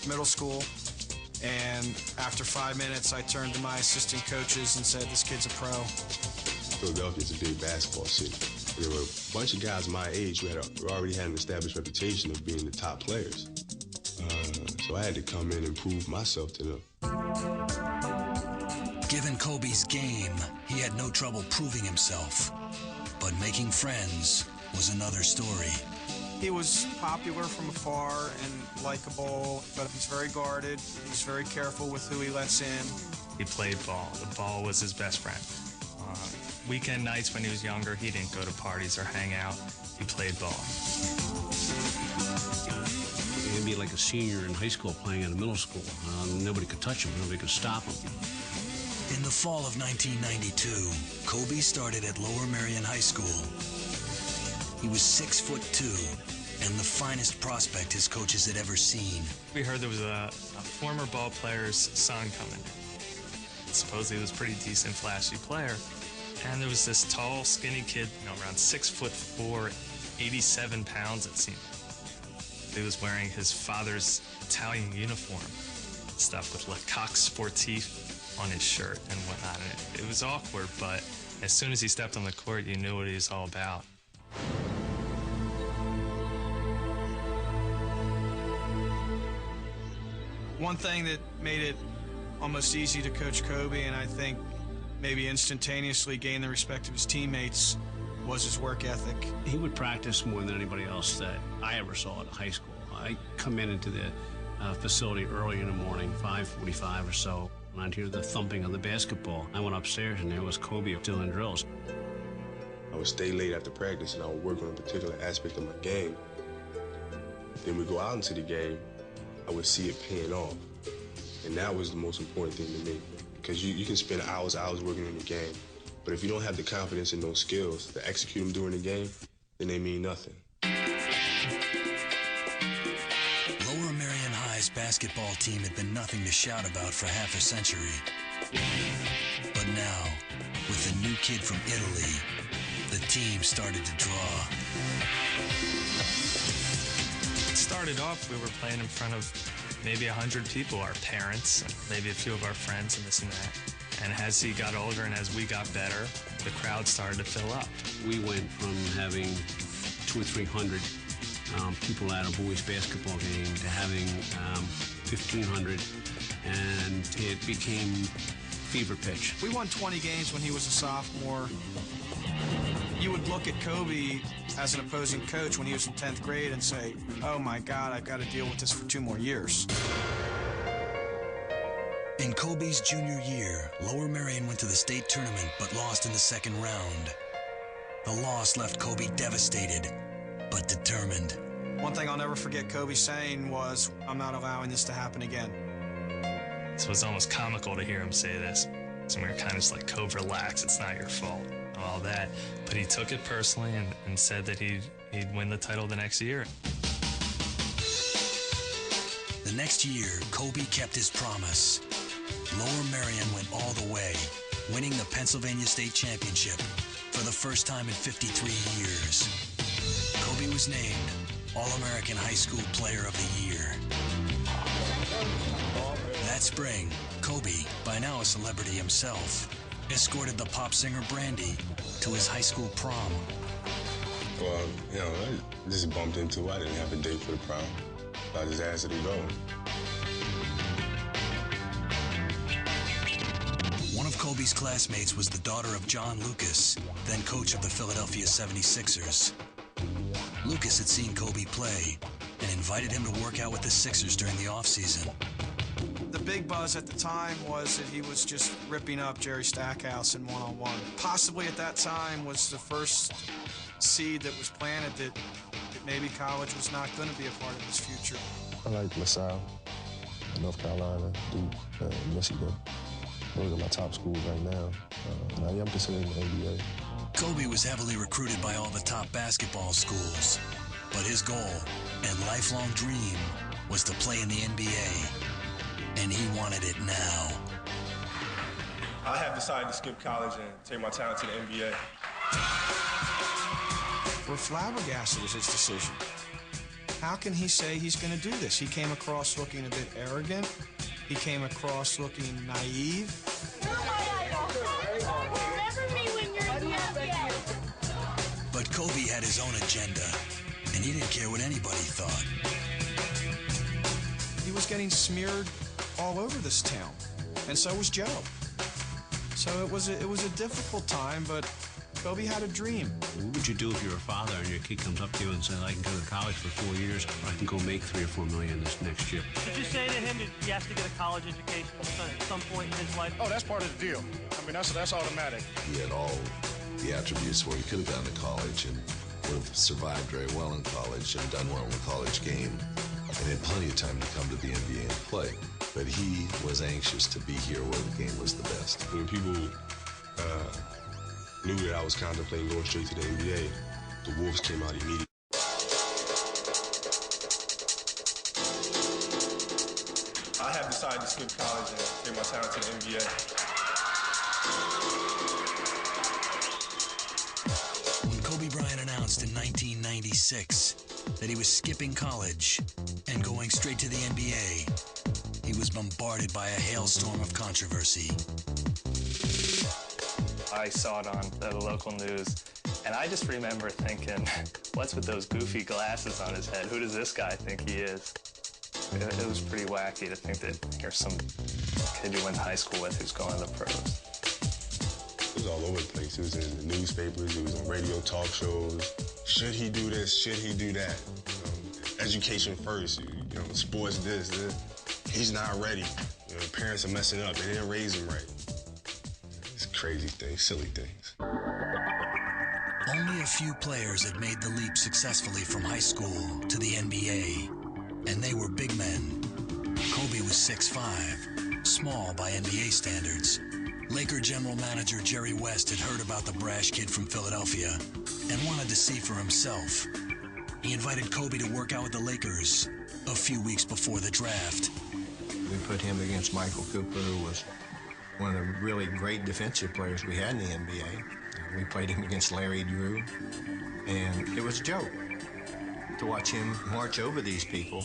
middle school. And after 5 minutes, I turned to my assistant coaches and said, this kid's a pro. Philadelphia is a big basketball city. There were a bunch of guys my age who already had an established reputation of being the top players. So I had to come in and prove myself to them. Given Kobe's game, he had no trouble proving himself. But making friends was another story. He was popular from afar and likable, but he's very guarded. He's very careful with who he lets in. He played ball. The ball was his best friend. Weekend nights when he was younger, he didn't go to parties or hang out. He played ball. He would be like a senior in high school playing in a middle school. Nobody could touch him. Nobody could stop him. In the fall of 1992, Kobe started at Lower Merion High School. He was 6'2", and the finest prospect his coaches had ever seen. We heard there was a former ball player's son coming. Supposedly he was a pretty decent, flashy player. And there was this tall, skinny kid, around 6'4", 87 pounds, it seemed. He was wearing his father's Italian uniform, stuff with Le Coq Sportif on his shirt and whatnot. And it was awkward, but as soon as he stepped on the court, you knew what he was all about. One thing that made it almost easy to coach Kobe, and I think maybe instantaneously gain the respect of his teammates, was his work ethic. He would practice more than anybody else that I ever saw at high school. I come into the facility early in the morning, 5:45 or so, and I'd hear the thumping of the basketball. I went upstairs, and there was Kobe doing drills. I would stay late after practice, and I would work on a particular aspect of my game. Then we go out into the game, I would see it paying off. And that was the most important thing to me. Because you can spend hours working in the game, but if you don't have the confidence and those skills to execute them during the game, then they mean nothing. Lower Merion High's basketball team had been nothing to shout about for half a century. But now, with the new kid from Italy, the team started to draw. It started off, we were playing in front of maybe 100 people, our parents, maybe a few of our friends and this and that. And as he got older and as we got better, the crowd started to fill up. We went from having 200 or 300 people at a boys basketball game to having 1,500, and it became fever pitch. We won 20 games when he was a sophomore. You would look at Kobe as an opposing coach when he was in 10th grade and say, oh my God, I've got to deal with this for 2 more years. In Kobe's junior year, Lower Merion went to the state tournament but lost in the second round. The loss left Kobe devastated, but determined. One thing I'll never forget Kobe saying was, I'm not allowing this to happen again. So it's almost comical to hear him say this. So we were kind of just like, Kobe, relax, it's not your fault, and all that. But he took it personally and said that he'd win the title the next year. The next year, Kobe kept his promise. Lower Merion went all the way, winning the Pennsylvania State Championship for the first time in 53 years. Kobe was named All-American High School Player of the Year. That spring, Kobe, by now a celebrity himself, escorted the pop singer Brandy to his high school prom. Well, I just bumped into it. I didn't have a date for the prom. I just asked her to go. One of Kobe's classmates was the daughter of John Lucas, then coach of the Philadelphia 76ers. Lucas had seen Kobe play and invited him to work out with the Sixers during the offseason. The big buzz at the time was that he was just ripping up Jerry Stackhouse in one-on-one. Possibly at that time was the first seed that was planted that maybe college was not going to be a part of his future. I like LaSalle, North Carolina, Duke, Michigan. Those are my top schools right now. And I am considering the NBA. Kobe was heavily recruited by all the top basketball schools, but his goal and lifelong dream was to play in the NBA, and he wanted it now. I have decided to skip college and take my talent to the NBA. We're flabbergasted with his decision. How can he say he's going to do this? He came across looking a bit arrogant. He came across looking naive. Remember me when you're in the NBA. But Kobe had his own agenda, and he didn't care what anybody thought. He was getting smeared all over this town, and so was Joe. So it was a difficult time, but Kobe had a dream. What would you do if you're a father and your kid comes up to you and says, I can go to college for 4 years, or I can go make $3 or $4 million this next year? Did you say to him that he has to get a college education at some point in his life? Oh, that's part of the deal. I mean, that's automatic. He had all the attributes where he could have gone to college and would have survived very well in college and done well in the college game and had plenty of time to come to the NBA and play. But he was anxious to be here where the game was the best. When people knew that I was contemplating going straight to the NBA, the Wolves came out immediately. I have decided to skip college and take my talent to the NBA. When Kobe Bryant announced in 1996 that he was skipping college and going straight to the NBA, he was bombarded by a hailstorm of controversy. I saw it on the local news, and I just remember thinking, what's with those goofy glasses on his head? Who does this guy think he is? It was pretty wacky to think that here's some kid you went to high school with who's going to the pros. It was all over the place. It was in the newspapers, it was on radio talk shows. Should he do this? Should he do that? Education first, sports this. He's not ready. Parents are messing up. They didn't raise him right. It's crazy things, silly things. Only a few players had made the leap successfully from high school to the NBA, and they were big men. Kobe was 6'5", small by NBA standards. Laker general manager Jerry West had heard about the brash kid from Philadelphia and wanted to see for himself. He invited Kobe to work out with the Lakers a few weeks before the draft. We put him against Michael Cooper, who was one of the really great defensive players we had in the NBA. We played him against Larry Drew, and it was a joke to watch him march over these people.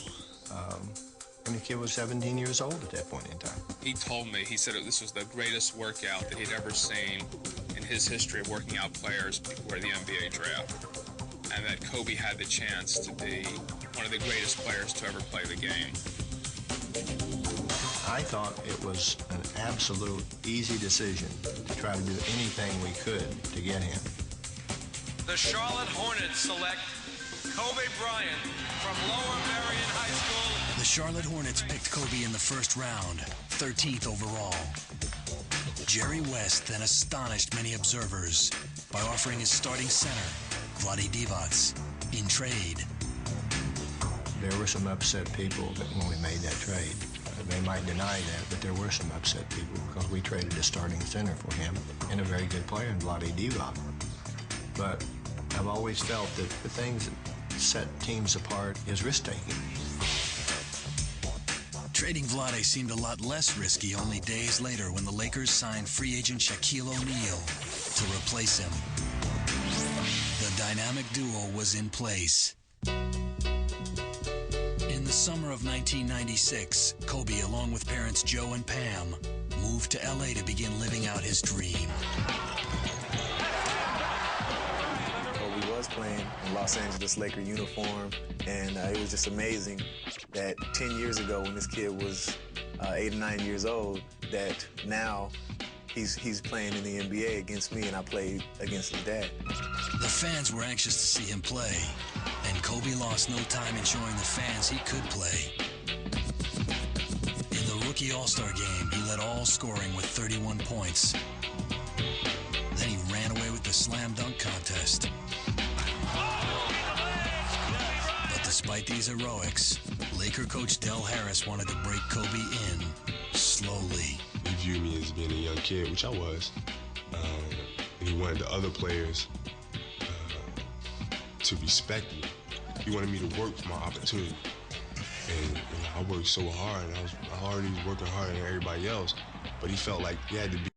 And the kid was 17 years old at that point in time. He told me, he said this was the greatest workout that he'd ever seen in his history of working out players before the NBA draft, and that Kobe had the chance to be one of the greatest players to ever play the game. I thought it was an absolute easy decision to try to do anything we could to get him. The Charlotte Hornets select Kobe Bryant from Lower Merion High School. The Charlotte Hornets picked Kobe in the first round, 13th overall. Jerry West then astonished many observers by offering his starting center, Vlade Divac, in trade. There were some upset people when we made that trade. They might deny that, but there were some upset people because we traded a starting center for him and a very good player in Vlade Divac. But I've always felt that the things that set teams apart is risk-taking. Trading Vlade seemed a lot less risky only days later when the Lakers signed free agent Shaquille O'Neal to replace him. The dynamic duo was in place. In the summer of 1996, Kobe, along with parents Joe and Pam, moved to LA to begin living out his dream. Kobe was playing in Los Angeles Laker uniform, and it was just amazing that 10 years ago when this kid was 8 or 9 years old, that now he's playing in the NBA against me, and I played against his dad. The fans were anxious to see him play, and Kobe lost no time in showing the fans he could play. In the rookie All-Star game, he led all scoring with 31 points. Then he ran away with the slam dunk contest. But despite these heroics, Laker coach Del Harris wanted to break Kobe in slowly. He viewed me as being a young kid, which I was. And he wanted the other players to respect me. He wanted me to work for my opportunity. And I worked so hard, and I was already working harder than everybody else, but he felt like he had to be